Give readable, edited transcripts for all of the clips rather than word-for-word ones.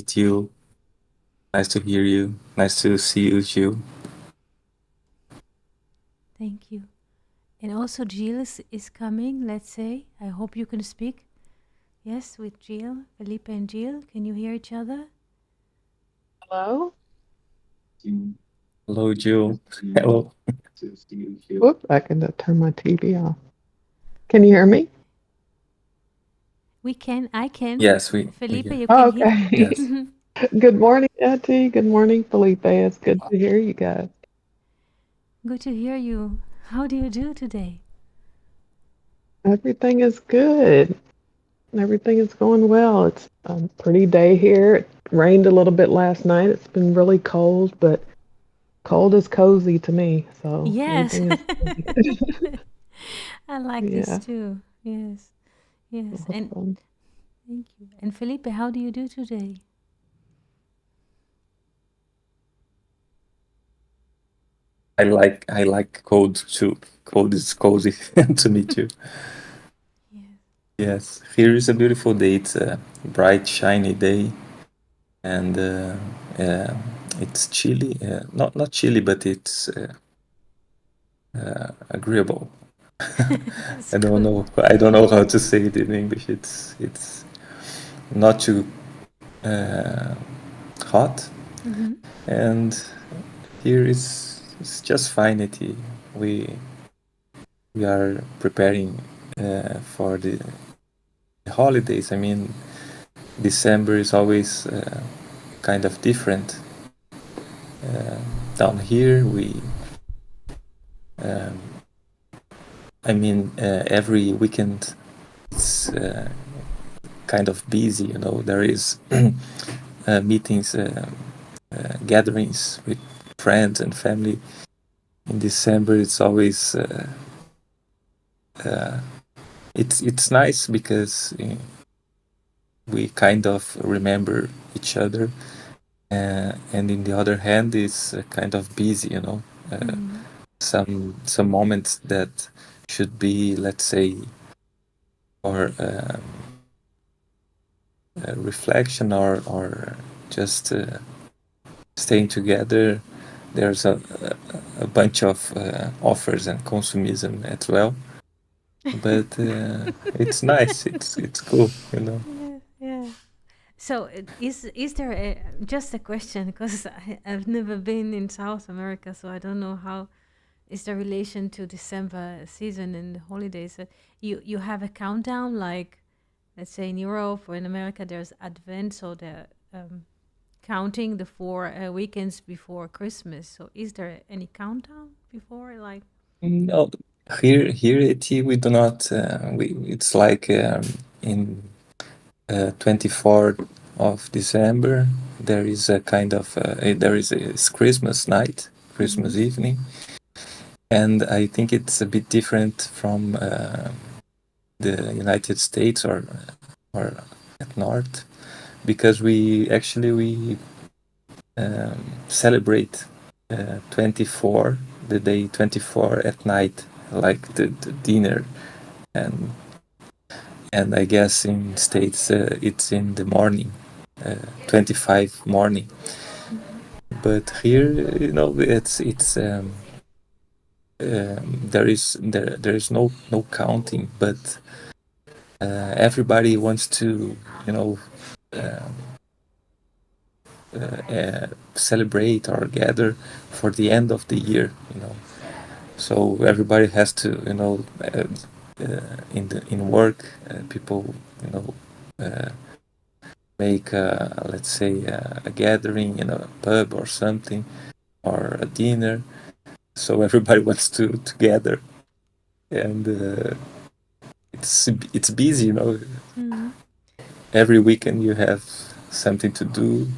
meet you. Nice to hear you. Nice to see you, Jill. Thank you. And also, Jill is coming, let's say. I hope you can speak. Yes, with Jill, Felipe and Jill. Can you hear each other? Hello? Hello, Jill. Hello. Whoop, I can turn my TV off. Can you hear me? We can, I can. Yes, we Felipe, can. you can Oh, hear? okay. Yes. Good morning, Etty. Good morning, Felipe. It's good to hear you guys. Good to hear you. How do you do today? Everything is good. Everything is going well. It's a pretty day here. It rained a little bit last night. It's been really cold, but cold is cozy to me. So Yes. everything is good. I like this Yeah. too. Yes. Yes. And Awesome. thank you. And Felipe, how do you do today? I like cold too. Cold is cozy to me too. Yes. Yes. Here is a beautiful day. It's a bright, shiny day, and uh, it's chilly. Not chilly, but it's agreeable. It's I don't good. know. I don't know how to say it in English. It's not too uh, hot, Mm-hmm. and here is it's just fine. We we are preparing for the holidays. I mean, December is always kind of different. Uh, Down here, um, I mean, every weekend it's kind of busy. There is meetings, gatherings with friends and family. In December, it's always uh, it's nice because we kind of remember each other, and in the other hand, it's kind of busy. Mm-hmm. Some moments that should be, let's say, or reflection or just staying together. There's a bunch of offers and consumism as well, but it's nice. It's cool. Yeah, yeah. So is there just a question because I've never been in South America, so I don't know how is the relation to December season and the holidays. You have a countdown like let's say in Europe or in America there's Advent, so they're counting the four weekends before Christmas. So is there any countdown before like? No, here at T we do not. It's like in 24th of December there is a kind of there is a Christmas night, Mm-hmm. Christmas evening, and I think it's a bit different from the United States or at North because we celebrate 24 the day 24 at night like the dinner and and I guess in States it's in the morning 25 morning, Mm-hmm. but here there is no counting, but everybody wants to you know uh, celebrate or gather for the end of the year. So everybody has to in work people you know uh, make let's say a gathering in a pub or something or a dinner, so everybody wants to gather, and it's busy. Mm-hmm. Every weekend you have something to do,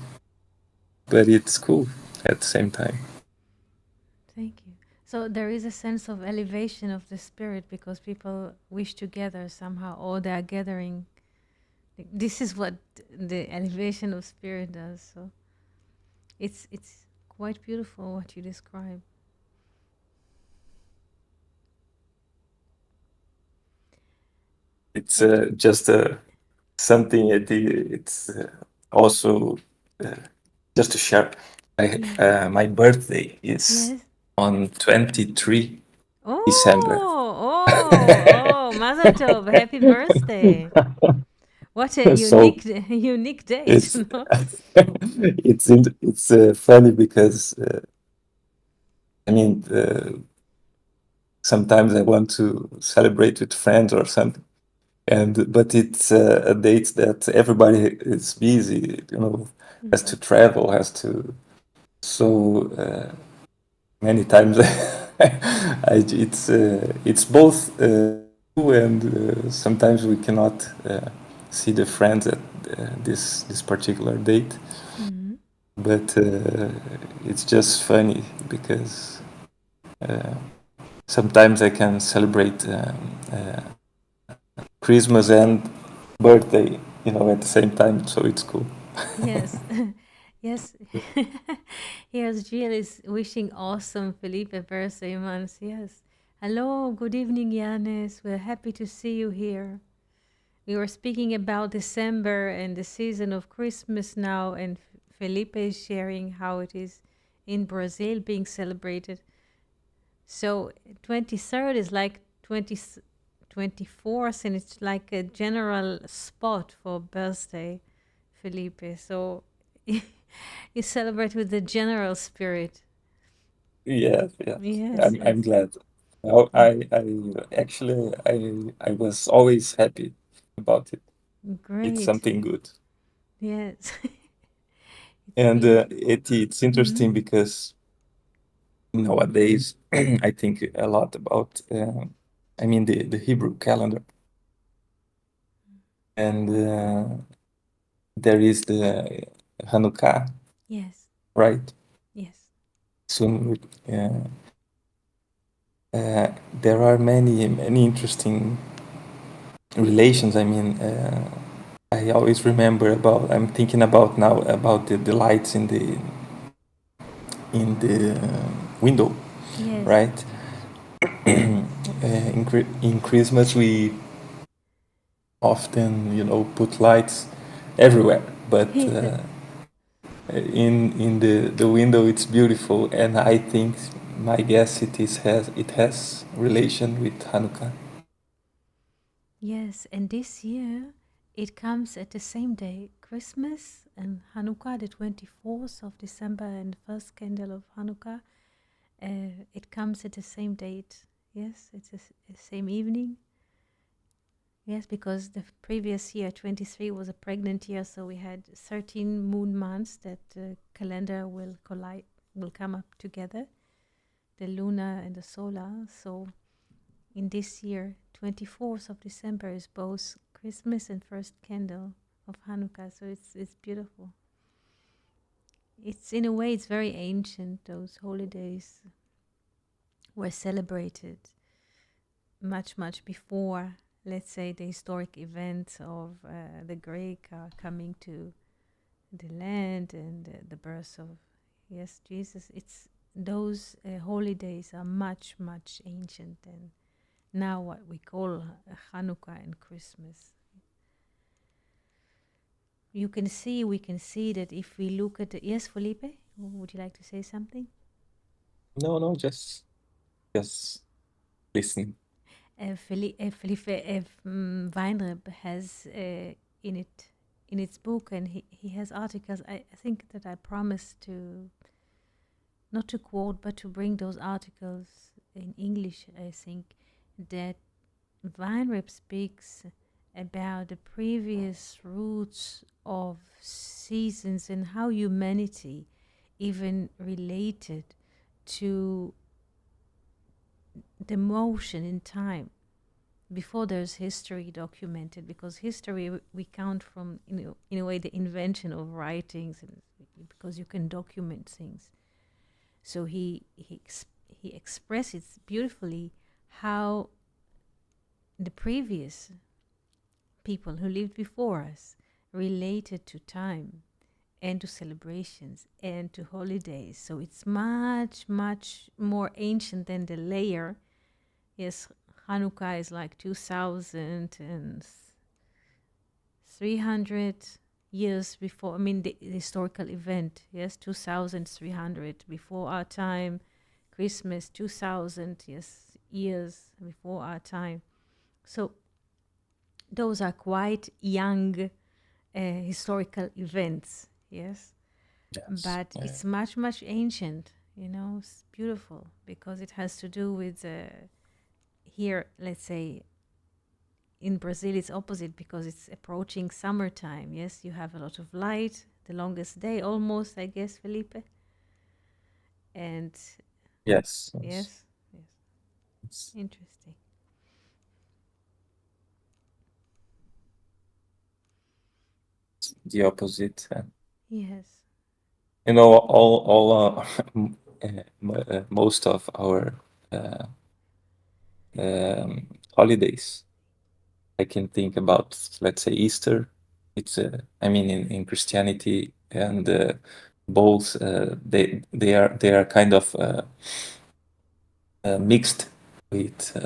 but it's cool at the same time. Thank you. So there is a sense of elevation of the spirit because people wish to gather somehow, or they are gathering. This is what the elevation of spirit does. So it's quite beautiful what you describe. It's And just something. It's also just to share, Yes. my birthday is Yes. on 23 December. Oh, Mazel Tov! Happy birthday! What a So unique date, it's no? it's funny because I mean sometimes I want to celebrate with friends or something, and but it's a date that everybody is busy, has to travel, has to. So many times, it's both true and sometimes we cannot see the friends at this particular date. Mm-hmm. But it's just funny because uh, sometimes I can celebrate Christmas and birthday, at the same time. So it's cool. Yes, yes. Here's Jill is wishing awesome Felipe birthday months. Yes. Hello, good evening, Yanis. We're happy to see you here. We were speaking about December and the season of Christmas now, and Felipe is sharing how it is in Brazil being celebrated. So 23rd is like 24th, and it's like a general spot for birthday, Felipe. So you celebrate with the general spirit. Yes, yes. Yes, I'm yes. glad. I was always happy about it. It's Great. something good. Yes. It's And beautiful. it's Hmm. interesting because nowadays I think a lot about, I mean, the Hebrew calendar. And there is the Hanukkah, Yes, right? yes, Soon, there are many interesting relations. I mean, I always remember about. I'm thinking about now about the lights in the window, yes. right? In Christmas we often put lights everywhere, but in the window it's beautiful, and I think my guess it has relation with Hanukkah. Yes, and this year it comes at the same day, Christmas and Hanukkah, the 24th of December, and the first candle of Hanukkah. It comes at the same date. Yes, it's the same evening. Yes, because the previous year, 23, was a pregnant year, so we had 13 moon months that the calendar will collide, will come up together, the lunar and the solar. So in this year, 24th of December is both Christmas and first candle of Hanukkah. So it's beautiful. It's in a way it's very ancient. Those holidays were celebrated much before, let's say, the historic events of the Greek coming to the land and the birth of yes Jesus. It's those holidays are much ancient than now what we call Hanukkah and Christmas. We can see that if we look at the, yes, Felipe, would you like to say something? No, no, just listening. Felipe Weinreb has in it in its book, and he has articles. I think that I promised to not to quote, but to bring those articles in English. I think that Weinreb speaks about the previous roots of seasons and how humanity even related to the motion in time before there's history documented, because history we count from in a way the invention of writings, and because you can document things. So he expresses beautifully how the previous people who lived before us related to time and to celebrations and to holidays. So it's much more ancient than the layer. Yes, Hanukkah is like 2,300 years before. I mean, the historical event. Yes, 2,300 before our time. Christmas 2,000 yes years before our time. So those are quite young historical events. Yes, Yes. but Yeah. it's much ancient. You know, it's beautiful because it has to do with here. Let's say in Brazil it's opposite because it's approaching summertime. Yes, you have a lot of light, the longest day almost, I guess, Felipe. And Yes. Yes. yes, yes, It's interesting. the opposite. And, Yes. all most of our uh, um, holidays. I can think about, let's say, Easter. It's I mean, in Christianity, and both they are kind of mixed with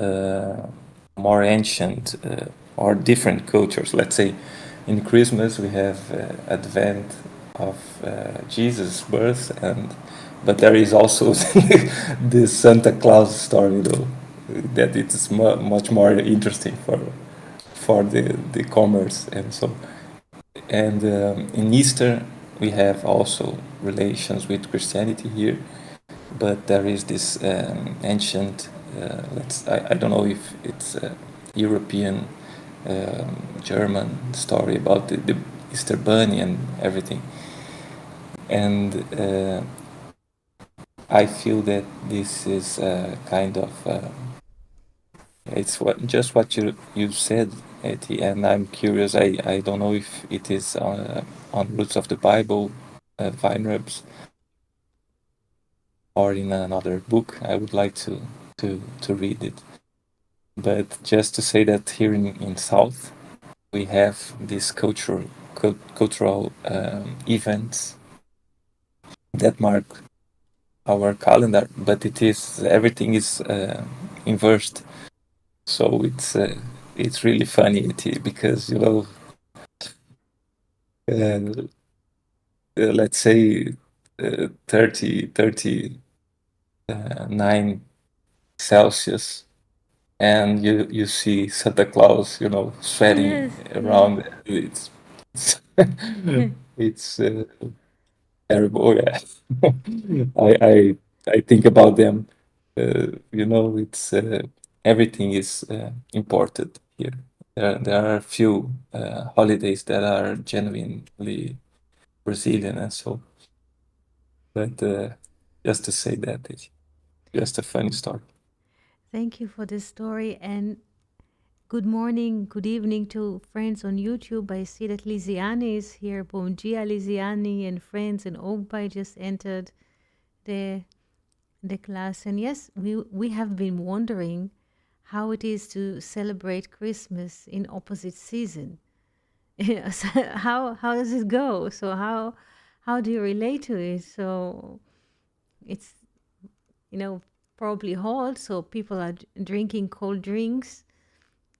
more ancient or different cultures. Let's say in Christmas we have Advent of Jesus' birth, and but there is also the Santa Claus story, though, that it's much more interesting for the commerce and so. And in Easter we have also relations with Christianity here, but there is this ancient, I don't know if it's a European, German story about the Easter bunny and everything. And I feel that this is kind of it's just what you said, Eti, and I'm curious. I don't know if it is on Roots of the Bible, Vine Rubs, or in another book. I would like to read it. But just to say that here in South, we have these cultural events that mark our calendar, but it is everything is inversed. So it's really funny because uh, let's say 39 Celsius, and you see Santa Claus, sweating Yes, yes. around. It's it's terrible. Yeah, I I I think about them. It's everything is imported here. There are a few holidays that are genuinely Brazilian, and so. But just to say that, it's just a funny story. Thank you for this story and good morning, good evening to friends on YouTube. I see that Lisiane is here. Bom dia, Lisiane, and friends, and Ogbai just entered the the class. And yes, we have been wondering how it is to celebrate Christmas in opposite season. Yes, how does it go? So how do you relate to it? So it's probably hot, so people are drinking cold drinks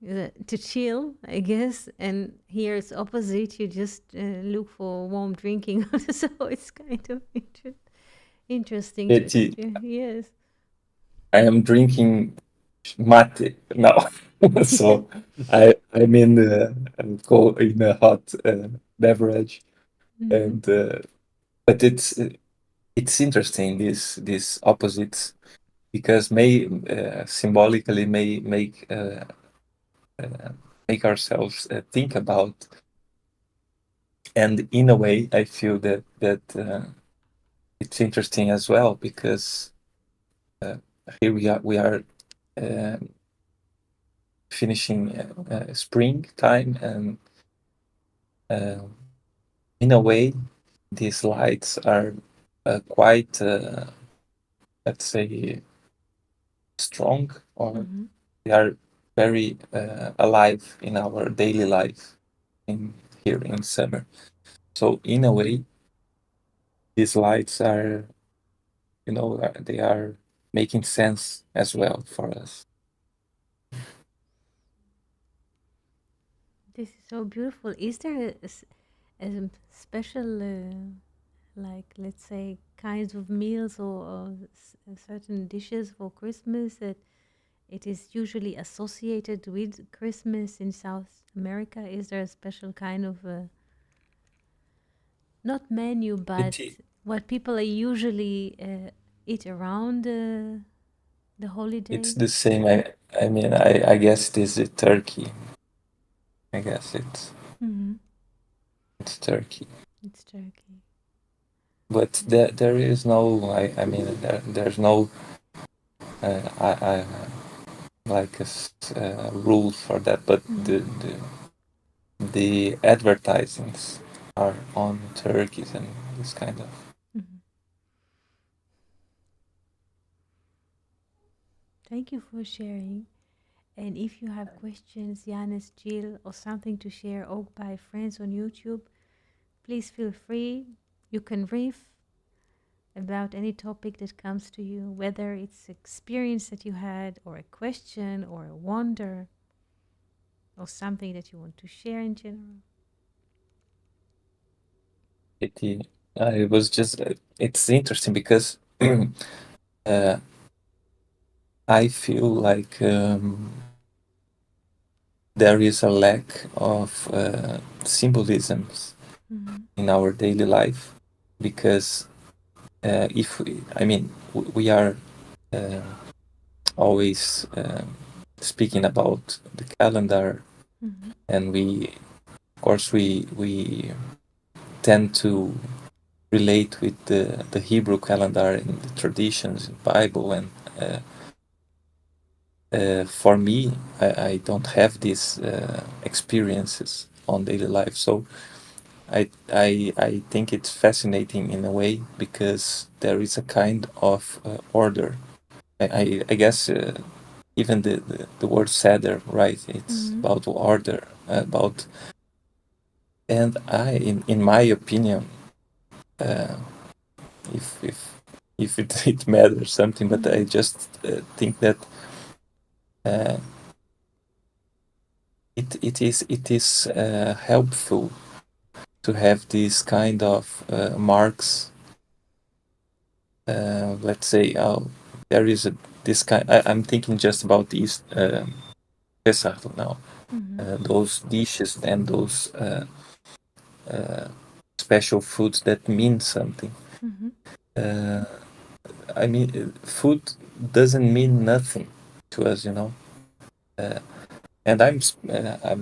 to chill, I guess. And here it's opposite. You just look for warm drinking. So it's kind of interesting to Eti, experience. Yes. I am drinking mate now, so I'm in a hot beverage, Hmm. and but it's interesting these opposites because may symbolically may uh, make ourselves think about, and in a way I feel that it's interesting as well because uh, here we are um finishing springtime, and uh, in a way these lights are quite let's say strong, or Hmm. they are very alive in our daily life in here in summer. So in a way these lights are, they are making sense as well for us. This is so beautiful. Is there a special, like let's say, kinds of meals or certain dishes for Christmas that it is usually associated with Christmas in South America? Is there a special kind of not menu, but It, what people are usually eat around the it's holiday? the same. I mean, I guess it is turkey. I guess Mm-hmm. it's turkey. It's turkey. But there is no. I mean, there's no. I like a rule for that. But Mm-hmm. the advertisings are on turkeys and this kind of. Mm-hmm. Thank you for sharing. And if you have questions, Janis, Jill, or something to share ook by friends on YouTube, please feel free. You can riff about any topic that comes to you, whether it's experience that you had, or a question, or a wonder, or something that you want to share in general. It was just. It's interesting because I feel like there is a lack of symbolisms Mm-hmm. in our daily life because if I mean, we are uh, always speaking about the calendar, Mm-hmm. and of course, we tend to relate with the Hebrew calendar and the traditions in Bible, and for me, I don't have these experiences on daily life, so I think it's fascinating in a way because there is a kind of order. I guess even the word seder, right? It's Mm-hmm. about order, about, and in my opinion, uh, if it matters something, but Mm-hmm. I just think that uh, it is helpful to have these kind of marks. Let's say, there is this kind. I'm thinking just about East Pesach now. Mm-hmm. Those dishes and those uh, special foods that mean something. Mm-hmm. Uh, I mean, food doesn't mean nothing to us, Uh, and I'm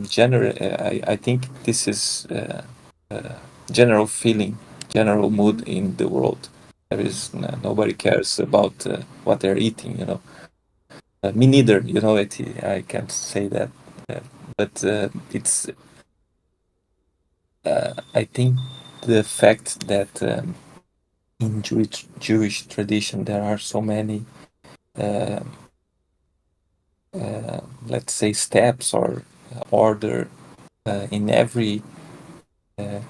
general. I think this is general feeling, general Mm-hmm. mood in the world. There Yeah. is nobody cares about what they're eating. Me neither. I can't say that, uh, but it's. I think the fact that in Jewish tradition there are so many, uh, let's say, steps or order in every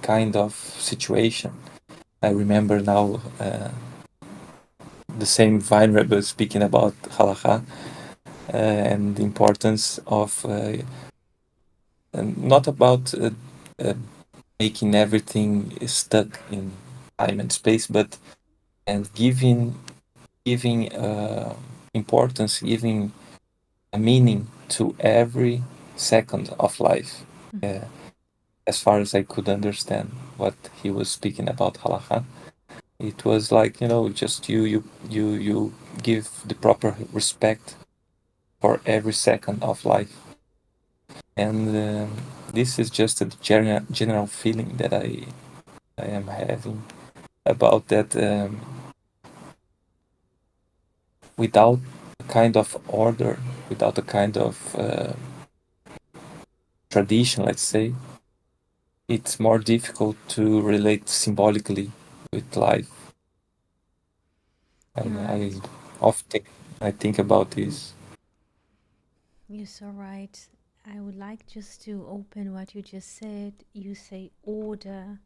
kind of situation. I remember now the same Vine Rebbe speaking about halacha and the importance of not about uh, making everything stuck in time and space, but and giving importance, giving a meaning to every second of life. Mm-hmm. Uh, as far as I could understand what he was speaking about halacha, it was like, just you give the proper respect for every second of life, and this is just a general feeling that I am having about that. Without a kind of order, without a kind of tradition, let's say, it's more difficult to relate symbolically with life. You're I right. often I think about this. You're so right. I would like just to open what you just said. You say order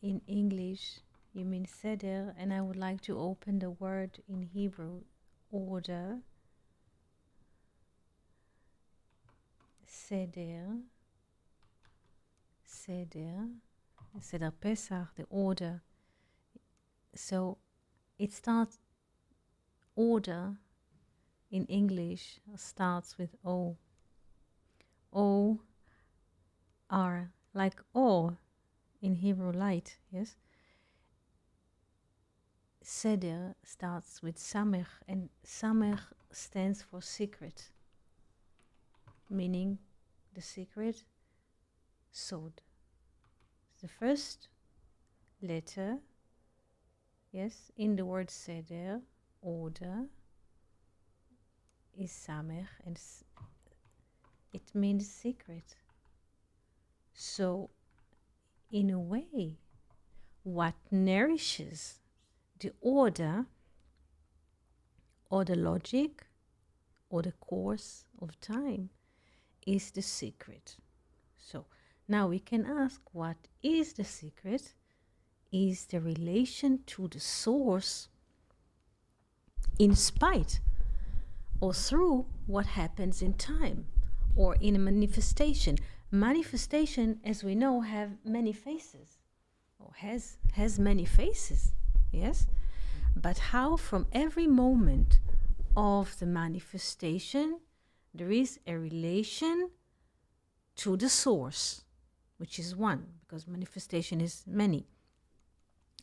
in English, you mean seder, and I would like to open the word in Hebrew, order, seder, seder. Seder Pesach, the order. So it starts, order in English starts with O. O, R, like O in Hebrew, light, yes? Seder starts with Samech, and Samech stands for secret, meaning the secret, Sod. The first letter, yes, in the word Seder, order, is Samech, and it means secret. So, in a way, what nourishes the order or the logic or the course of time is the secret. So, now we can ask, what is the secret? Is the relation to the source in spite or through what happens in time or in a manifestation. Manifestation, as we know, have many faces, or has many faces, yes? But how from every moment of the manifestation there is a relation to the source, which is one, because manifestation is many,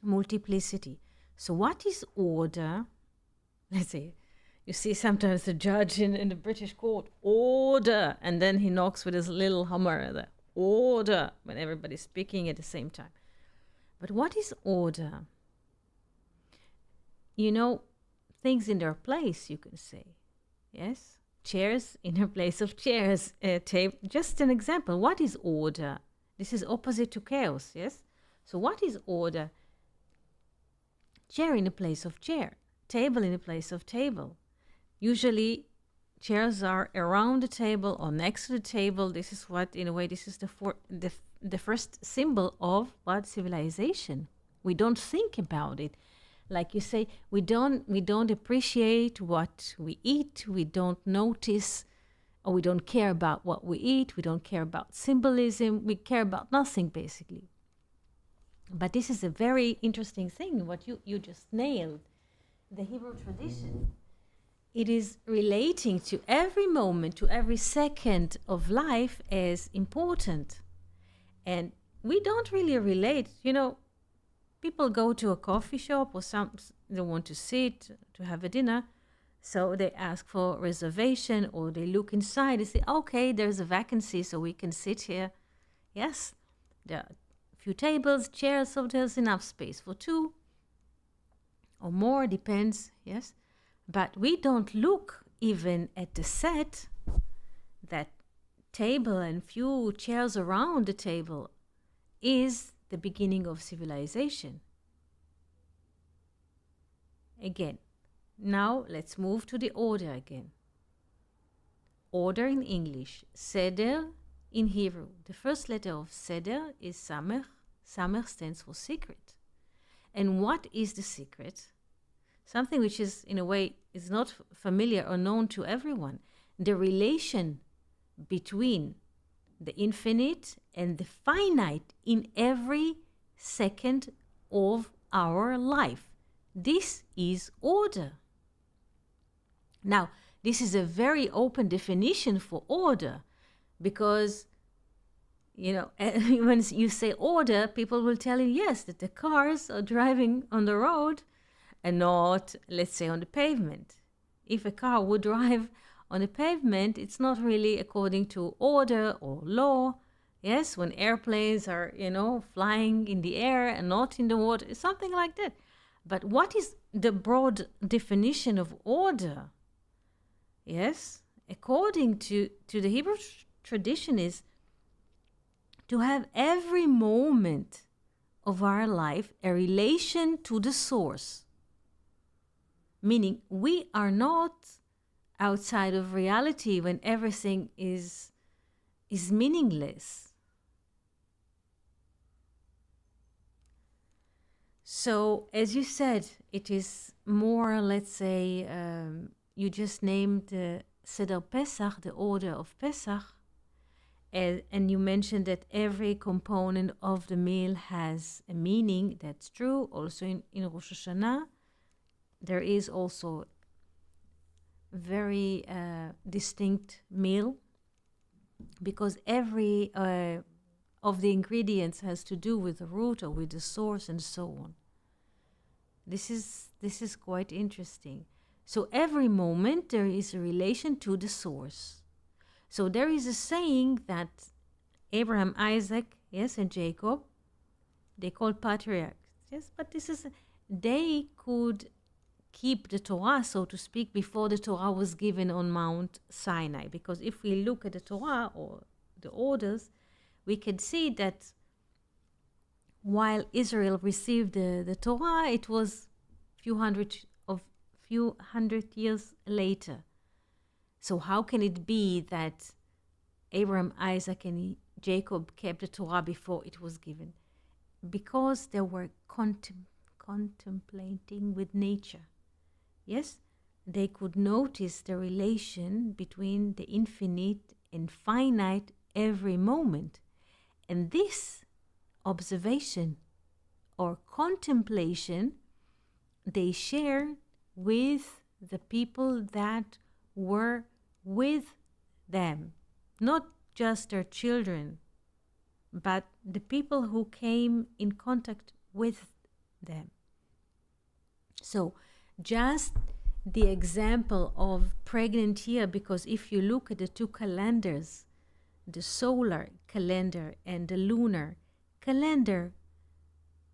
multiplicity. So what is order? Let's say, you see sometimes the judge in the British court, order, and then he knocks with his little hammer, the order, when everybody's speaking at the same time. But what is order? You know, things in their place, you can say, yes? Chairs in their place of chairs. Just an example, what is order? This is opposite to chaos, yes? So what is order? Chair in the place of chair, table in the place of table. Usually chairs are around the table or next to the table. This is what, in a way, this is the first symbol of what? Civilization. We don't think about it. Like you say, we don't appreciate what we eat. We don't notice, or we don't care about what we eat. We don't care about symbolism. We care about nothing, basically. But this is a very interesting thing, what you just nailed. The Hebrew tradition. It is relating to every moment, to every second of life as important. And we don't really relate. You know, people go to a coffee shop or they want to sit, to have a dinner. So they ask for reservation, or they look inside. They say, okay, there's a vacancy, so we can sit here. Yes, there are a few tables, chairs, so there's enough space for two or more, depends, yes. But we don't look even at the set, that table and few chairs around the table is the beginning of civilization. Again, now let's move to the order again. Order in English, Seder in Hebrew. The first letter of Seder is Samech. Samech stands for secret. And what is the secret? Something which is, in a way, is not familiar or known to everyone. The relation between the infinite and the finite in every second of our life. This is order. Now, this is a very open definition for order, because, you know, when you say order, people will tell you, yes, that the cars are driving on the road and not, let's say, on the pavement. If a car would drive on the pavement, it's not really according to order or law. Yes, when airplanes are, you know, flying in the air and not in the water, something like that. But what is the broad definition of order? Yes, according to the Hebrew tradition, is to have every moment of our life a relation to the source. Meaning, we are not outside of reality when everything is meaningless. So, as you said, it is more, let's say, you just named the Seder Pesach, the order of Pesach, And you mentioned that every component of the meal has a meaning. That's true. Also in Rosh Hashanah, there is also very distinct meal, because every of the ingredients has to do with the root or with the source and so on. This is quite interesting. So every moment there is a relation to the source. So there is a saying that Abraham, Isaac, yes, and Jacob, they call patriarchs, yes, but they could keep the Torah, so to speak, before the Torah was given on Mount Sinai. Because if we look at the Torah or the orders, we can see that while Israel received the Torah, it was few hundred years later. So how can it be that Abraham, Isaac, and Jacob kept the Torah before it was given? Because they were contemplating with nature. Yes, they could notice the relation between the infinite and finite every moment. And this observation or contemplation they share with the people that were with them, not just their children, but the people who came in contact with them. So just the example of pregnant year, because if you look at the two calendars, the solar calendar and the lunar calendar,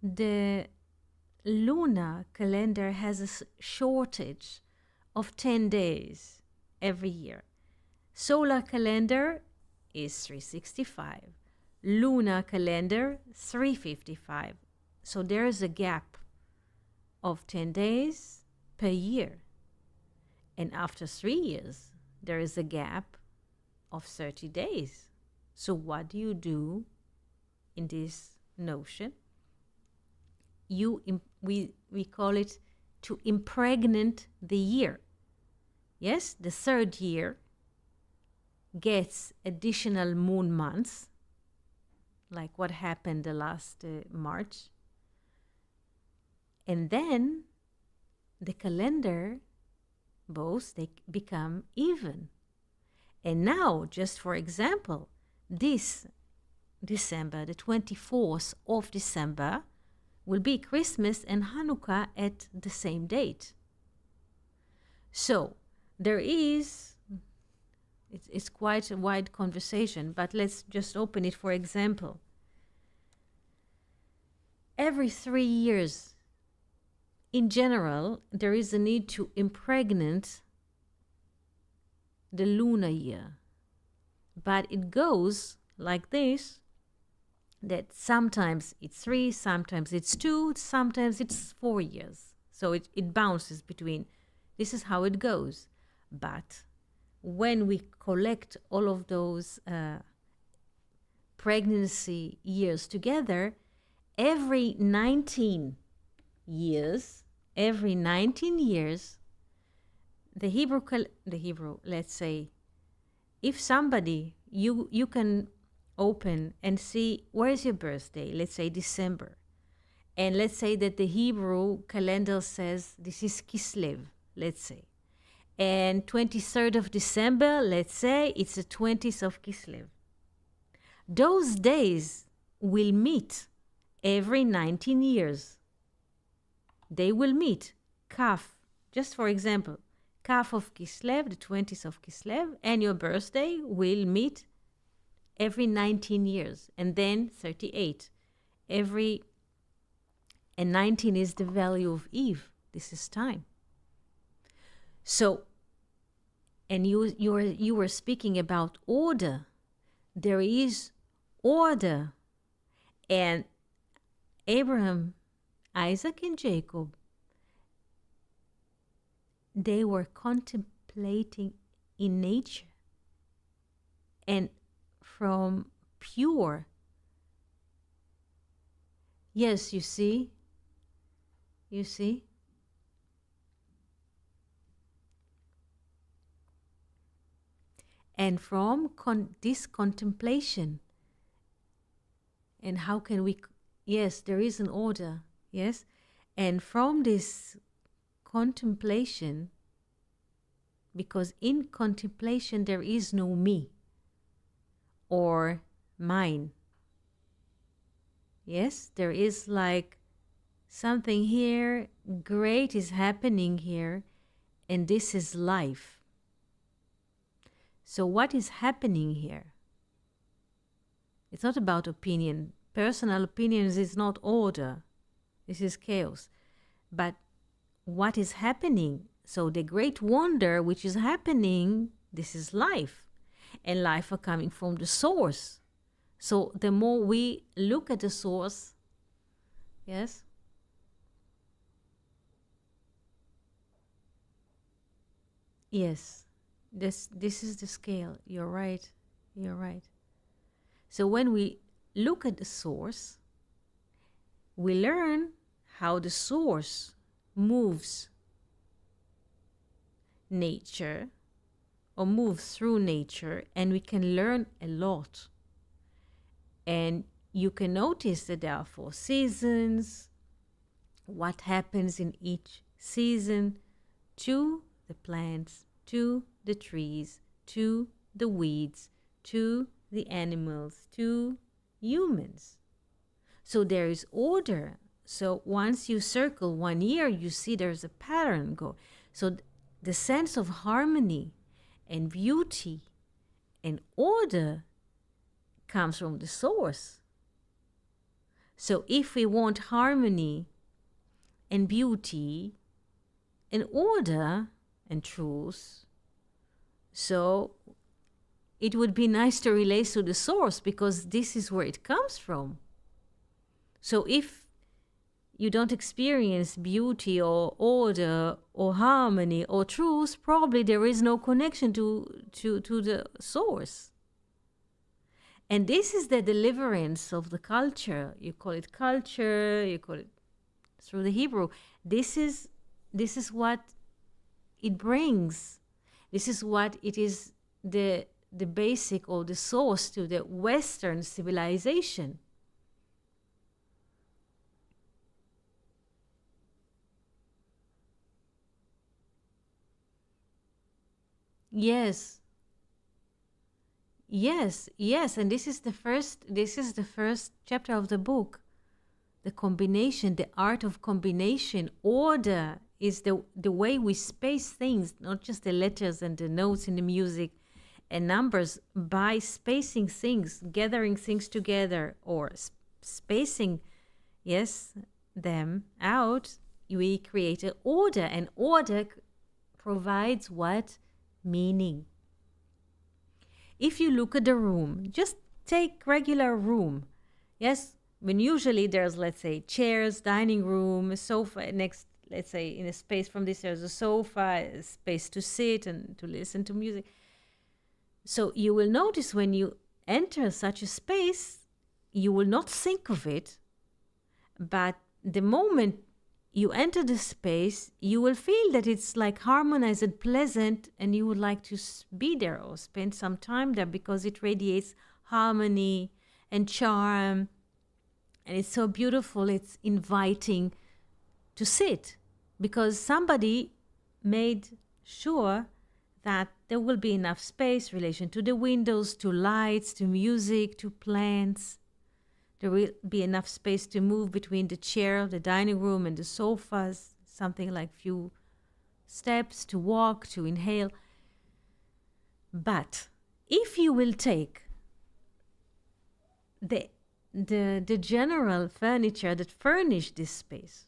the lunar calendar has a shortage of 10 days every year. Solar calendar is 365. Lunar calendar, 355. So there is a gap of 10 days per year. And after 3 years, there is a gap of 30 days. So what do you do in this notion? We call it to impregnate the year. Yes, the third year gets additional moon months, like what happened the last March. And then the calendar, both, they become even. And now, just for example, this December, the 24th of December, will be Christmas and Hanukkah at the same date. So there is, it's quite a wide conversation, but let's just open it for example. Every 3 years, in general, there is a need to impregnate the lunar year. But it goes like this, that sometimes it's 3, sometimes it's 2, sometimes it's 4 years. So it bounces between. This is how it goes. But when we collect all of those pregnancy years together, every 19 years, the Hebrew, let's say, if somebody, you can open and see where is your birthday, let's say December, and let's say that the Hebrew calendar says this is Kislev, let's say, and 23rd of December, let's say it's the 20th of Kislev. Those days will meet every 19 years. They will meet Kaf, just for example, Kaf of Kislev, the 20th of Kislev, and your birthday will meet every 19 years, and then 38. And 19 is the value of Eve. This is time. So, and you were speaking about order. There is order. And Abraham, Isaac, and Jacob, they were contemplating in nature. And from pure, yes, you see, And from this contemplation, and how can we, yes, there is an order, yes, and from this contemplation, because in contemplation there is no me or mine, yes, there is like something here great is happening here, and this is life. So what is happening here? It's not about opinion. Personal opinions is not order. This is chaos. But what is happening? So the great wonder which is happening, this is life. And life are coming from the source. So the more we look at the source, yes? Yes, this is the scale. You're right. You're right. So when we look at the source, we learn how the source moves nature or moves through nature, and we can learn a lot. And you can notice that there are 4 seasons, what happens in each season to the plants, to the trees, to the weeds, to the animals, to humans. So there is order. So once you circle 1 year, you see there's a pattern go. So the sense of harmony and beauty and order comes from the source. So if we want harmony and beauty and order and truth, so it would be nice to relate to the source, because this is where it comes from. So if you don't experience beauty or order or harmony or truth, probably there is no connection to the source. And this is the deliverance of the culture. You call it culture, you call it through the Hebrew. This is what it brings. This is what it is, the basic or the source to the Western civilization. Yes. Yes, yes, and this is the first chapter of the book. The combination, the art of combination, order is the way we space things, not just the letters and the notes in the music and numbers, by spacing things, gathering things together, or spacing, yes, them out, we create an order, and order provides what? Meaning. If you look at the room, just take regular room. Yes, when usually there's, let's say, chairs, dining room, a sofa, next, let's say, in a space from this, there's a sofa, a space to sit and to listen to music. So you will notice when you enter such a space, you will not think of it, but the moment you enter the space, you will feel that it's like harmonized and pleasant, and you would like to be there or spend some time there, because it radiates harmony and charm, and it's so beautiful. It's inviting to sit, because somebody made sure that there will be enough space in relation to the windows, to lights, to music, to plants. There will be enough space to move between the chair, the dining room, and the sofas, something like few steps to walk, to inhale. But if you will take the general furniture that furnish this space,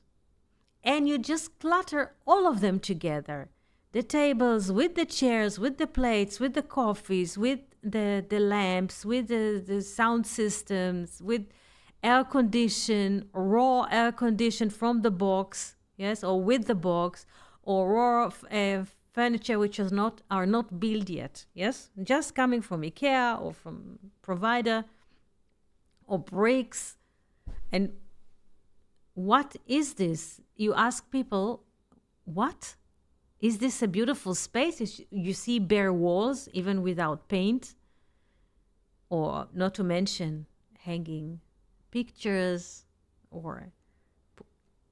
and you just clutter all of them together, the tables with the chairs, with the plates, with the coffees, with the lamps, with the sound systems, with air condition, raw air condition from the box, yes, or with the box, or raw furniture which are not built yet, yes, just coming from IKEA or from provider, or bricks. And what is this? You ask people, what Is this a beautiful space? You see bare walls even without paint, or not to mention hanging pictures or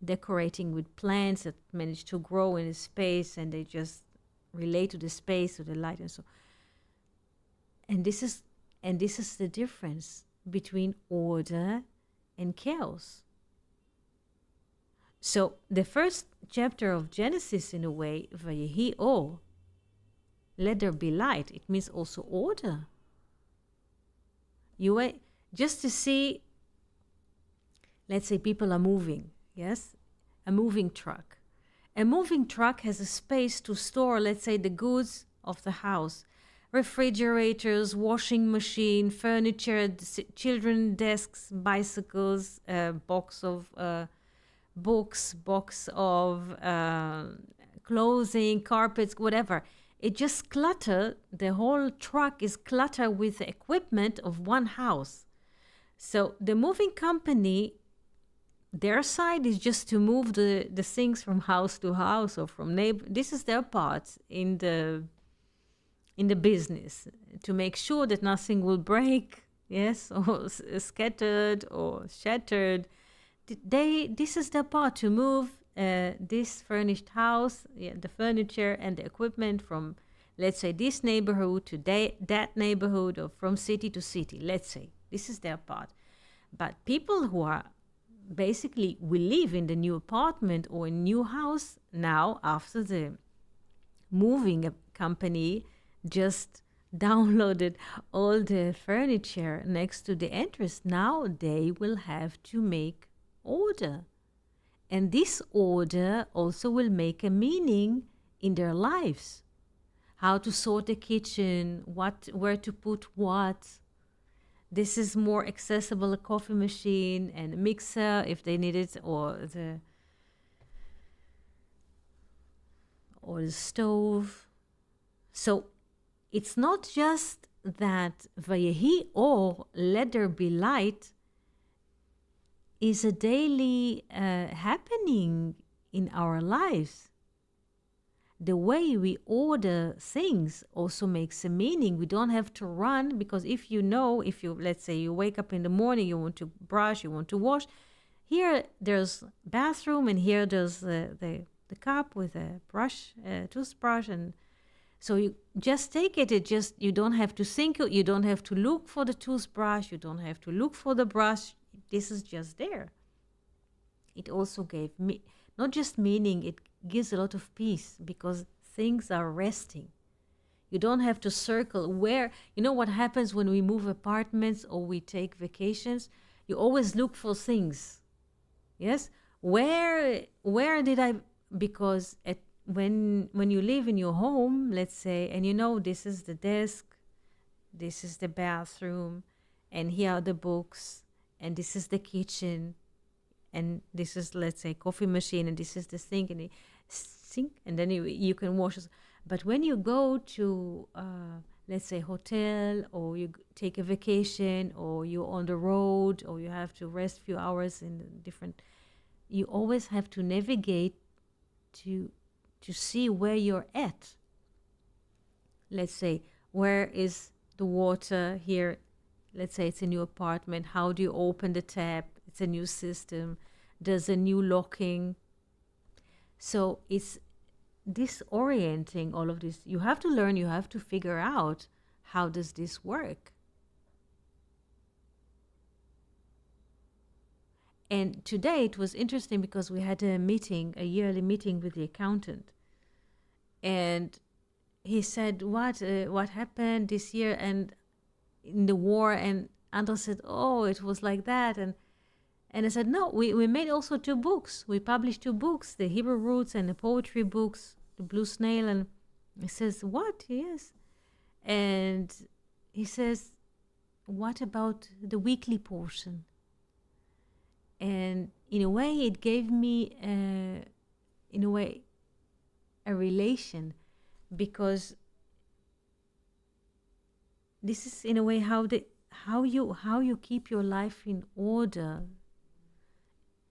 decorating with plants that manage to grow in a space and they just relate to the space, to the light, and so. And this is the difference between order and chaos. So the first chapter of Genesis, in a way, Vayehi Or, let there be light, it means also order. Just to see, let's say people are moving, yes? A moving truck. A moving truck has a space to store, let's say, the goods of the house. Refrigerators, washing machine, furniture, children desks, bicycles, box of books, box of clothing, carpets, whatever. It just cluttered, the whole truck is cluttered with the equipment of one house. So the moving company, their side is just to move the things from house to house or from neighbor. This is their part in the business, to make sure that nothing will break, yes, or scattered or shattered. This is their part, to move this furnished house, the furniture and the equipment from, let's say, this neighborhood to that neighborhood, or from city to city, let's say. This is their part. But people who are basically will live in the new apartment or new house now, after the moving company just downloaded all the furniture next to the entrance, now they will have to make order. And this order also will make a meaning in their lives. How to sort the kitchen, where to put what. This is more accessible, a coffee machine and a mixer if they need it, or the stove. So it's not just that Vayehi Or, let there be light, is a daily happening in our lives. The way we order things also makes a meaning. We don't have to run, because if you, let's say you wake up in the morning, you want to brush, you want to wash, here there's bathroom and here there's the cup with a brush, toothbrush, and so you just take it. You don't have to think, you don't have to look for the toothbrush, you don't have to look for the brush. This is just there. It also gave me not just meaning, it gives a lot of peace, because things are resting. You don't have to circle where. You know what happens when we move apartments or we take vacations? You always look for things. Yes? Where did I, because when you live in your home, let's say, and this is the desk, this is the bathroom, and here are the books, and this is the kitchen, and this is, let's say, coffee machine, and this is the sink, and then you can wash. But when you go to, let's say, hotel, or you take a vacation, or you're on the road, or you have to rest a few hours in different, you always have to navigate to see where you're at. Let's say, where is the water here? Let's say it's a new apartment. How do you open the tap? It's a new system. There's a new locking. So it's disorienting, all of this. You have to learn, you have to figure out, how does this work? And today it was interesting because we had a yearly meeting with the accountant. And he said, what happened this year and in the war? And Andra said, oh, it was like that. And I said, no, we made also 2 books. We published 2 books, the Hebrew Roots and the poetry books, the Blue Snail. And he says, what? Yes. And he says, what about the weekly portion? And in a way, it gave me, a relation, because this is, in a way, how you keep your life in order,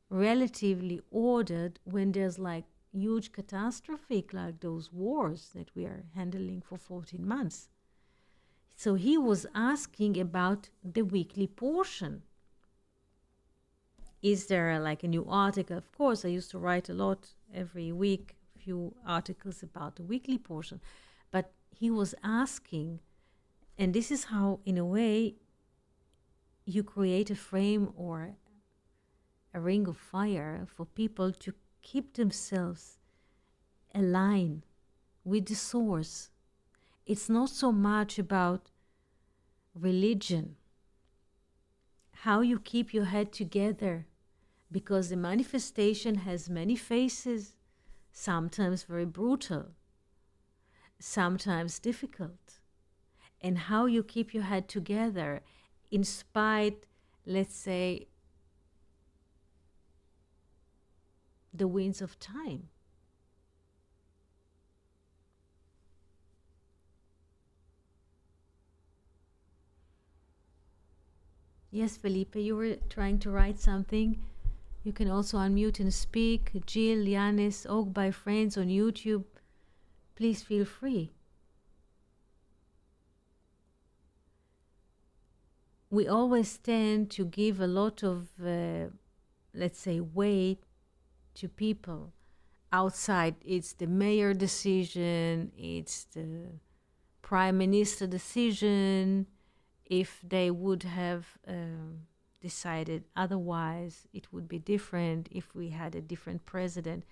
relatively ordered, when there's like huge catastrophic like those wars that we are handling for 14 months. So he was asking about the weekly portion. Is there like a new article? Of course, I used to write a lot every week, a few articles about the weekly portion. But he was asking, and this is how, in a way, you create a frame or a ring of fire for people to keep themselves aligned with the source. It's not so much about religion, how you keep your head together, because the manifestation has many faces, sometimes very brutal, sometimes difficult. And how you keep your head together in spite, let's say, the winds of time. Yes, Felipe, you were trying to write something. You can also unmute and speak. Jill, Yanis, Oak by Friends on YouTube. Please feel free. We always tend to give a lot of, let's say, weight to people outside. It's the mayor decision, it's the prime minister decision. If they would have decided otherwise, it would be different if we had a different president.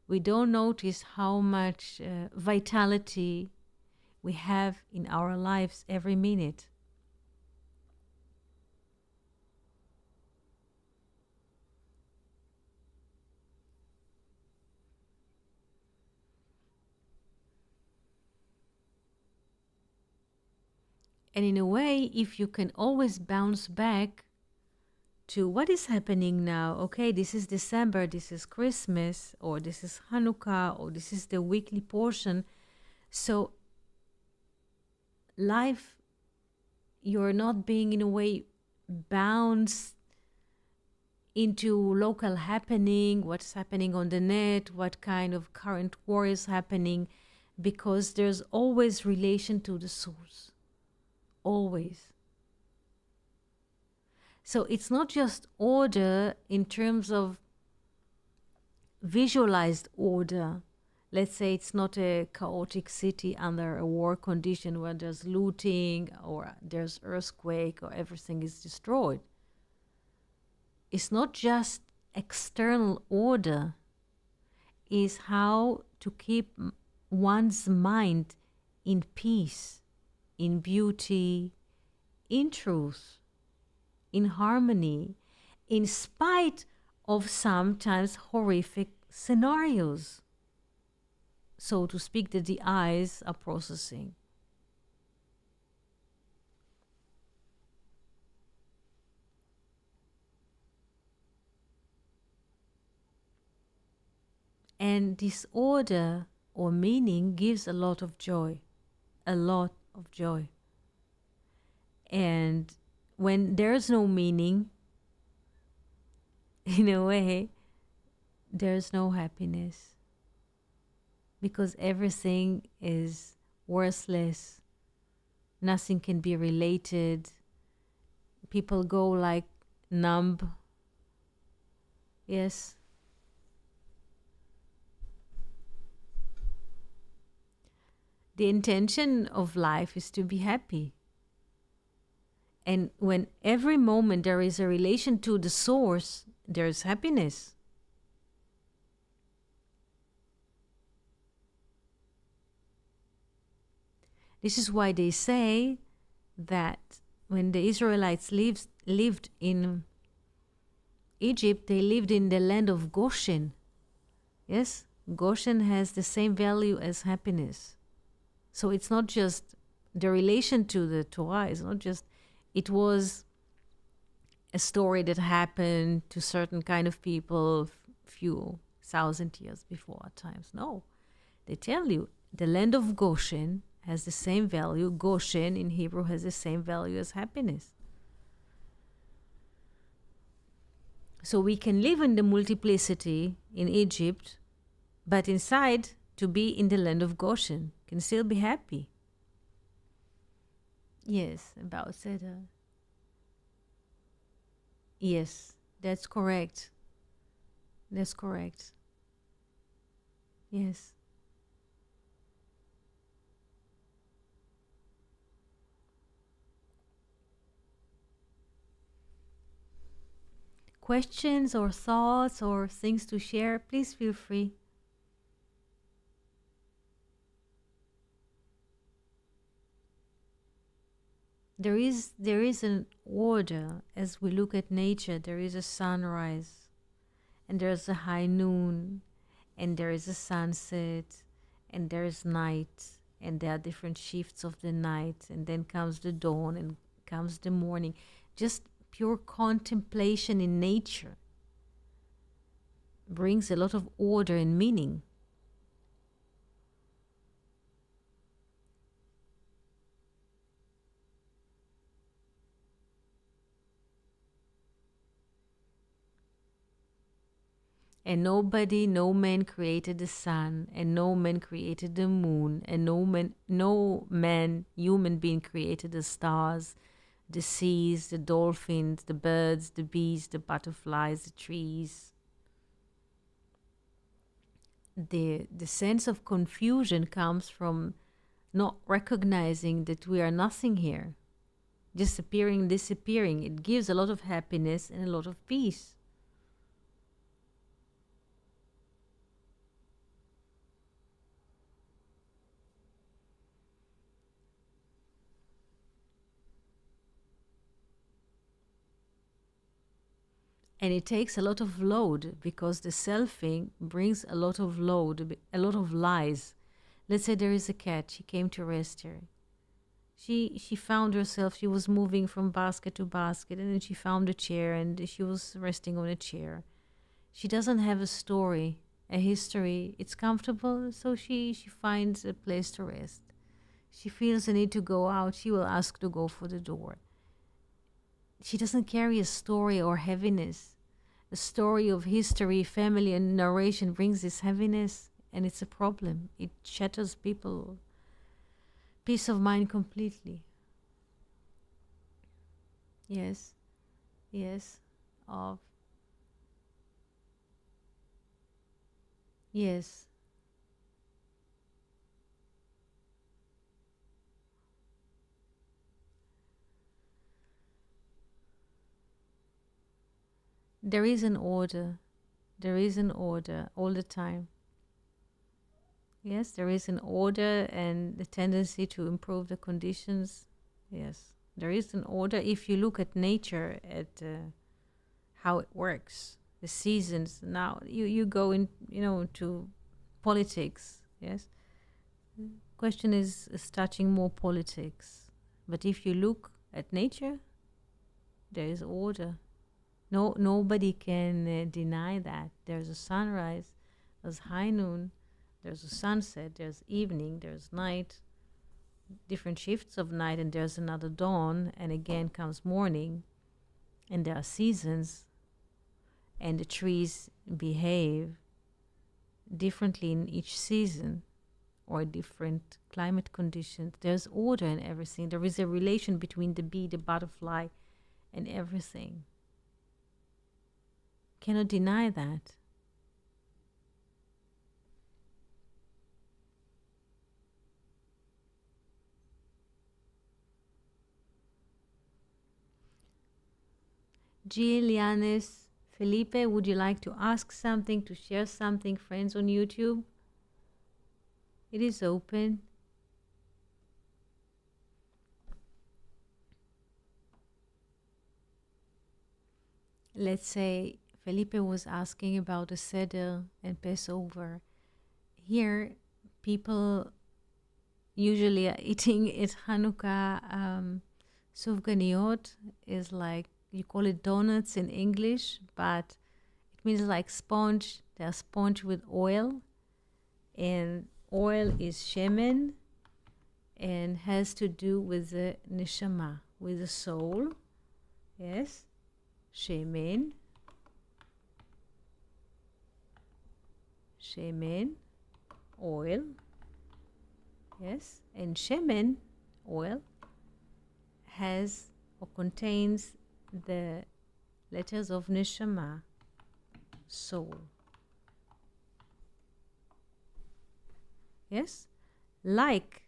We don't notice how much vitality we have in our lives every minute. And in a way, if you can always bounce back to what is happening now, okay, this is December, this is Christmas, or this is Hanukkah, or this is the weekly portion. So life, you're not being in a way bounced into local happening, what's happening on the net, what kind of current war is happening, because there's always relation to the source. Always. So it's not just order in terms of visualized order. Let's say it's not a chaotic city under a war condition where there's looting or there's earthquake or everything is destroyed. It's not just external order. It's how to keep one's mind in peace, in beauty, in truth, in harmony, in spite of sometimes horrific scenarios, so to speak, that the eyes are processing. And this order or meaning gives a lot of joy, a lot of joy. And when there's no meaning, in a way, there's no happiness, because everything is worthless. Nothing can be related. People go like numb. Yes. The intention of life is to be happy. And when every moment there is a relation to the source, there is happiness. This is why they say that when the Israelites lived in Egypt, they lived in the land of Goshen. Yes, Goshen has the same value as happiness. So it's not just the relation to the Torah, it's not just, it was a story that happened to certain kind of people few thousand years before our times. No, they tell you the land of Goshen has the same value. Goshen in Hebrew has the same value as happiness. So we can live in the multiplicity in Egypt but inside, to be in the land of Goshen, can still be happy. Yes, about Seder. Yes, that's correct. That's correct. Yes. Questions or thoughts or things to share, please feel free. There is an order as we look at nature. There is a sunrise, and there's a high noon, and there is a sunset, and there's night, and there are different shifts of the night, and then comes the dawn and comes the morning. Just pure contemplation in nature brings a lot of order and meaning. And nobody, no man created the sun, and no man created the moon, and no man, human being created the stars, the seas, the dolphins, the birds, the bees, the butterflies, the trees. The sense of confusion comes from not recognizing that we are nothing here, just appearing, disappearing. It gives a lot of happiness and a lot of peace. And it takes a lot of load because the selfing brings a lot of load, a lot of lies. Let's say there is a cat, she came to rest her. She found herself, she was moving from basket to basket, and then she found a chair and she was resting on a chair. She doesn't have a story, a history. It's comfortable, so she finds a place to rest. She feels the need to go out, she will ask to go for the door. She doesn't carry a story or heaviness. A story of history, family, and narration brings this heaviness, and it's a problem. It shatters people peace of mind completely. Yes, yes, of yes. There is an order. There is an order all the time. Yes, there is an order and the tendency to improve the conditions. Yes, there is an order. If you look at nature, at how it works, the seasons. Now you go in, to politics. Yes, question is touching more politics. But if you look at nature, there is order. Nobody can deny that. There's a sunrise, there's high noon, there's a sunset, there's evening, there's night, different shifts of night, and there's another dawn, and again comes morning, and there are seasons, and the trees behave differently in each season or different climate conditions. There's order in everything. There is a relation between the bee, the butterfly, and everything. Cannot deny that. Jill, Yanis, Felipe, would you like to ask something, to share something, friends on YouTube? It is open. Let's say Felipe was asking about the Seder and Passover. Here, people usually are eating it Hanukkah. Sufganiyot is like, you call it donuts in English, but it means like sponge. They're sponge with oil, and oil is shemen and has to do with the neshama, with the soul. Yes, shemen. shemen, oil. Yes, and shemen, oil, has or contains the letters of neshama, soul. Yes, like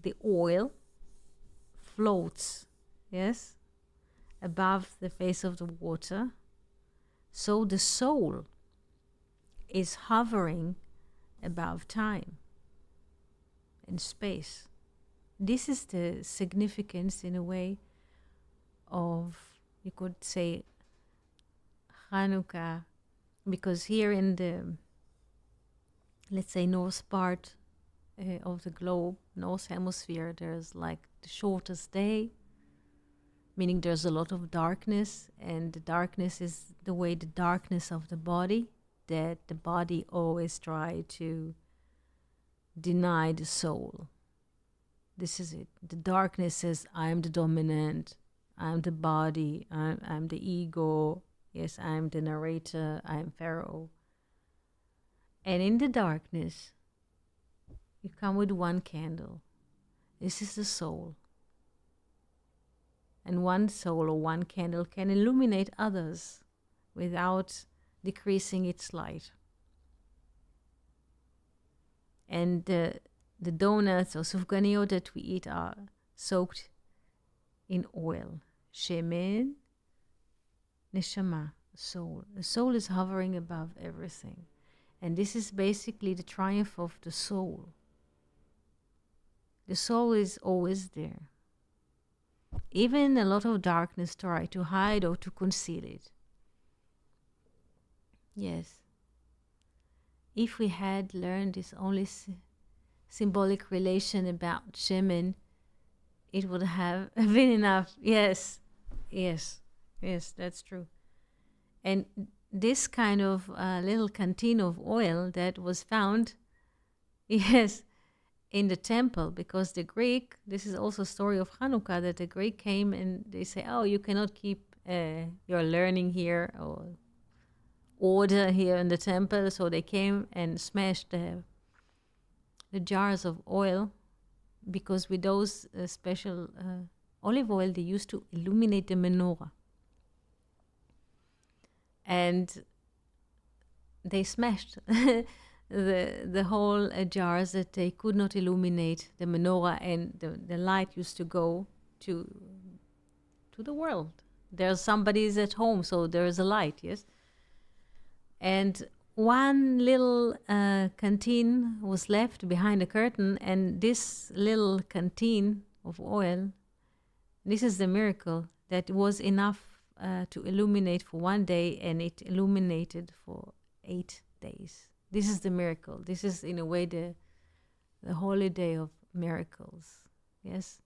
the oil floats, yes, above the face of the water, so the soul is hovering above time and space. This is the significance, in a way, of, you could say, Hanukkah, because here in the, let's say, north part of the globe, north hemisphere, there's like the shortest day, meaning there's a lot of darkness, and the darkness is the way the darkness of the body, that the body always try to deny the soul. This is it. The darkness says, I'm the dominant, I'm the body, I'm the ego, yes, I'm the narrator, I'm Pharaoh. And in the darkness, you come with one candle. This is the soul. And one soul or one candle can illuminate others without decreasing its light. And the donuts or sufganiyot that we eat are soaked in oil. Shemen, neshama, soul. The soul is hovering above everything. And this is basically the triumph of the soul. The soul is always there. Even a lot of darkness try to hide or to conceal it. Yes. If we had learned this only symbolic relation about Shemen, it would have been enough. Yes, yes, yes, that's true. And this kind of little canteen of oil that was found, yes, in the temple, because the Greek, this is also a story of Hanukkah, that the Greek came and they say, oh, you cannot keep your learning here or order here in the temple. So they came and smashed the jars of oil, because with those special olive oil, they used to illuminate the menorah. And they smashed the whole jars that they could not illuminate the menorah, and the light used to go to the world. There's somebody's at home, so there is a light, yes? And one little canteen was left behind the curtain, and this little canteen of oil, this is the miracle, that was enough to illuminate for one day, and it illuminated for 8 days. This is the miracle. This is, in a way, the holy day of miracles. Yes?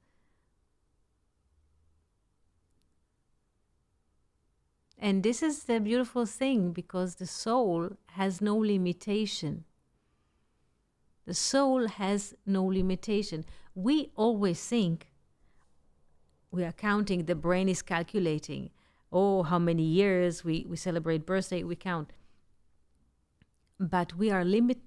And this is the beautiful thing, because the soul has no limitation. The soul has no limitation. We always think we are counting, the brain is calculating. Oh, how many years we celebrate birthday, we count. But we are limitless,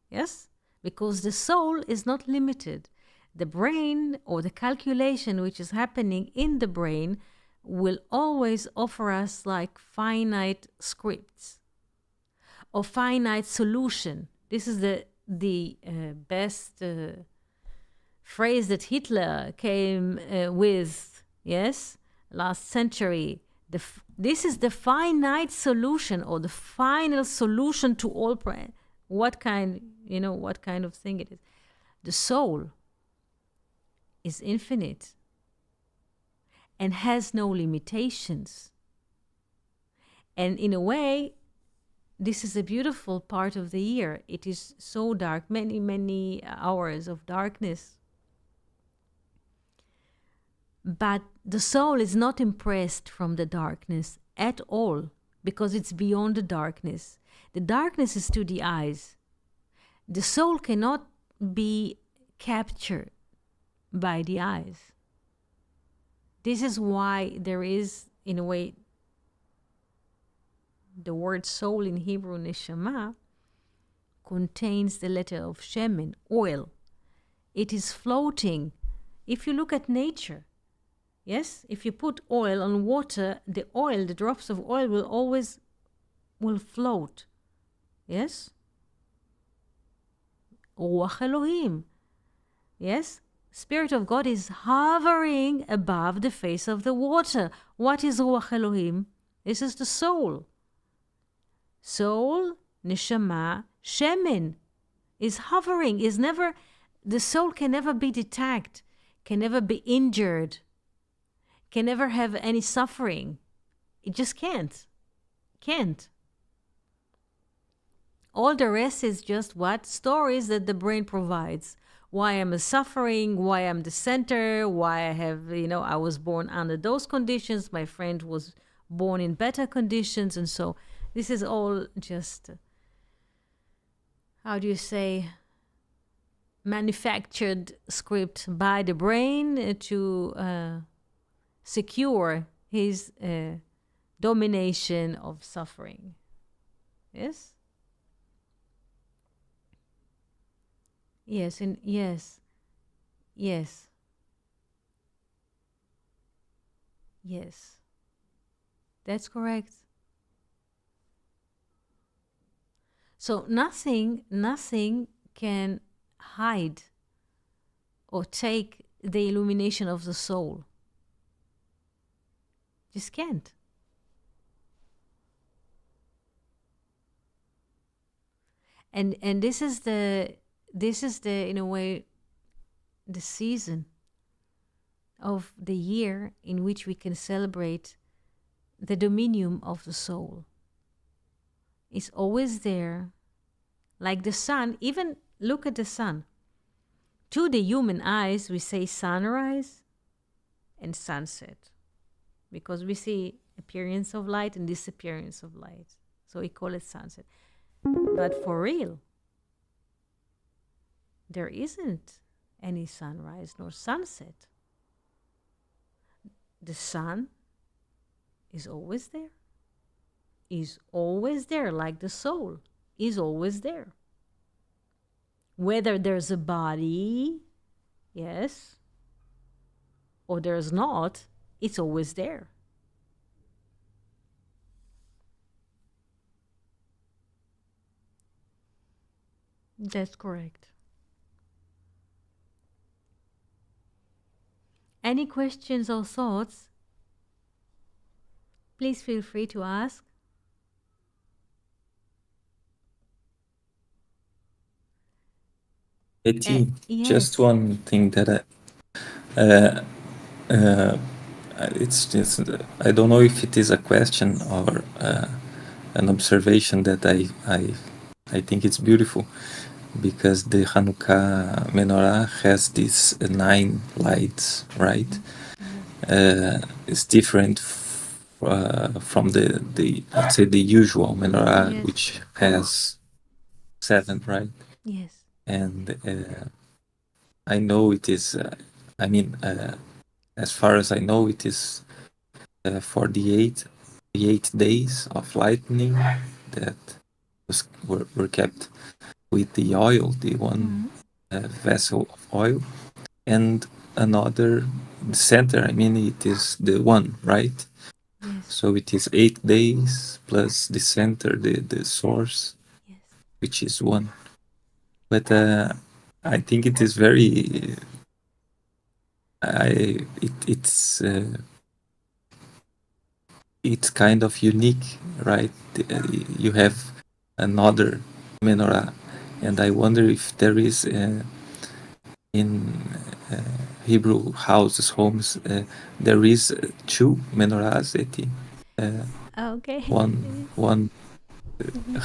yes? Because the soul is not limited. The brain, or the calculation which is happening in the brain, will always offer us like finite scripts or finite solution. This is the best phrase that Hitler came with, yes, last century. This is the finite solution, or the final solution to all what kind of thing it is. The soul is infinite and has no limitations. And in a way, this is a beautiful part of the year. It is so dark, many, many hours of darkness. But the soul is not impressed from the darkness at all, because it's beyond the darkness. The darkness is to the eyes. The soul cannot be captured by the eyes. This is why there is, in a way, the word soul in Hebrew, neshama, contains the letter of shemen, oil. It is floating. If you look at nature, yes, if you put oil on water, the oil, the drops of oil will float. Yes? Ruach Elohim. Yes? Spirit of God is hovering above the face of the water. What is Ruach Elohim? This is the soul. Soul, neshama, shemen is hovering, is never, the soul can never be detached, can never be injured, can never have any suffering. It just can't. Can't. All the rest is just what? Stories that the brain provides. Why I'm suffering, why I'm the center, why I have, I was born under those conditions, my friend was born in better conditions, and so this is all just, how do you say, manufactured script by the brain to secure his domination of suffering. Yes? Yes, and yes. That's correct. So nothing can hide or take the illumination of the soul. Just can't. And this is the in a way the season of the year in which we can celebrate the dominion of the soul. It's always there, like the sun. Even look at the sun. To the human eyes, we say sunrise and sunset, because we see appearance of light and disappearance of light. So we call it sunset. But for real, there isn't any sunrise nor sunset. The sun is always there. Is always there, like the soul is always there. Whether there's a body, yes, or there's not, it's always there. That's correct. Any questions or thoughts? Please feel free to ask. Eti, Yes. just one thing that it's just, I don't know if it is a question or an observation that I think it's beautiful, because the Hanukkah menorah has these 9 lights, right? It's different from the let's say the usual menorah, Yes. which has 7, right? Yes. And I know it is. As far as I know, it is for the 8 days of lightning that were kept with the oil, the one vessel of oil, and another center. I mean, it is the one, right? Yes. So it is 8 days plus the center, the source, Yes. which is one. But I think it is very. It's kind of unique, right? You have another menorah, and I wonder if there is in Hebrew houses, homes, there is 2 menorahs. Okay. One.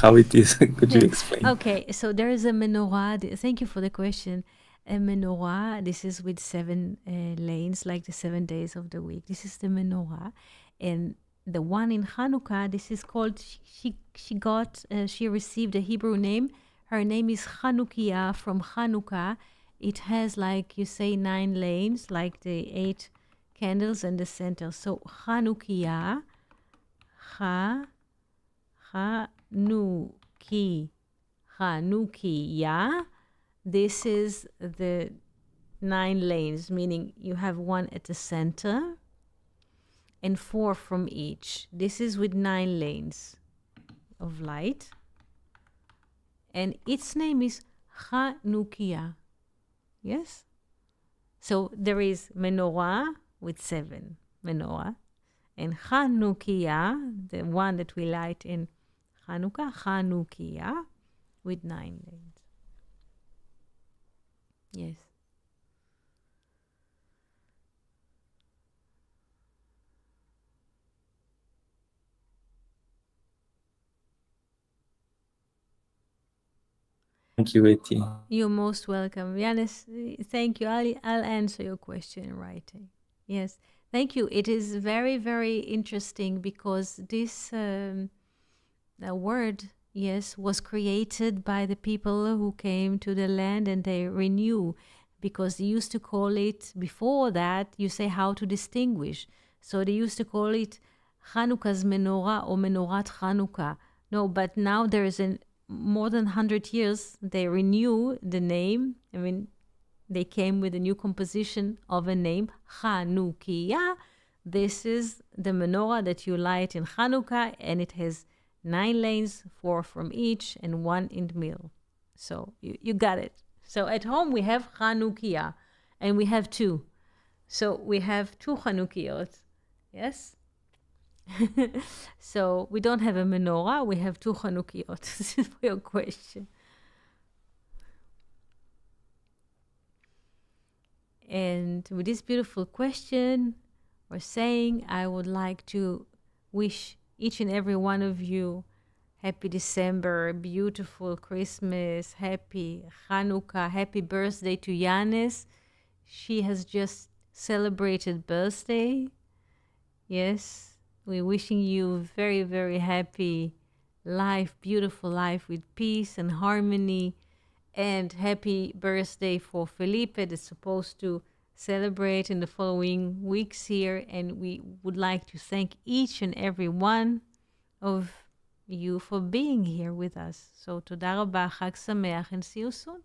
How it is? Could you explain? Okay, so there is a menorah. Thank you for the question. A menorah. This is with 7 lanes, like the 7 days of the week. This is the menorah, and the one in Hanukkah. This is called. She received a Hebrew name. Her name is Chanukiah from Hanukkah. It has, like you say, 9 lanes, like the 8 candles in the center. So Chanukiah, Chanukiya. This is the 9 lanes, meaning you have one at the center and 4 from each. This is with 9 lanes of light. And its name is Chanukiya. Yes? So there is menorah with 7 menorah. And Chanukiya, the one that we light in Hanukkah, Chanukiya, with 9 lanes. Yes. Thank you, Eti. You're most welcome. Yanis, thank you. I'll answer your question in writing. Yes. Thank you. It is very, very interesting because this word, yes, was created by the people who came to the land and they renew, because they used to call it, before that, you say how to distinguish. So they used to call it Hanukkah's menorah or Menorat Hanukkah. No, but now there is more than 100 years, they renew the name. I mean, they came with a new composition of a name, Chanukiya. This is the menorah that you light in Hanukkah, and it has 9 lanes, 4 from each, and 1 in the middle. So you got it. So at home we have Chanukiya, and we have 2. So we have 2 Chanukiyot. Yes? So we don't have a menorah, we have 2 Chanukiyot. This is for your question. And with this beautiful question or saying, I would like to wish each and every one of you happy December, beautiful Christmas, happy Hanukkah, happy birthday to Yanis. She has just celebrated birthday. Yes, we're wishing you very, very happy life, beautiful life with peace and harmony. And happy birthday for Felipe that's supposed to celebrate in the following weeks here. And we would like to thank each and every one of you for being here with us. So, toda rabba, Chag Sameach, and see you soon.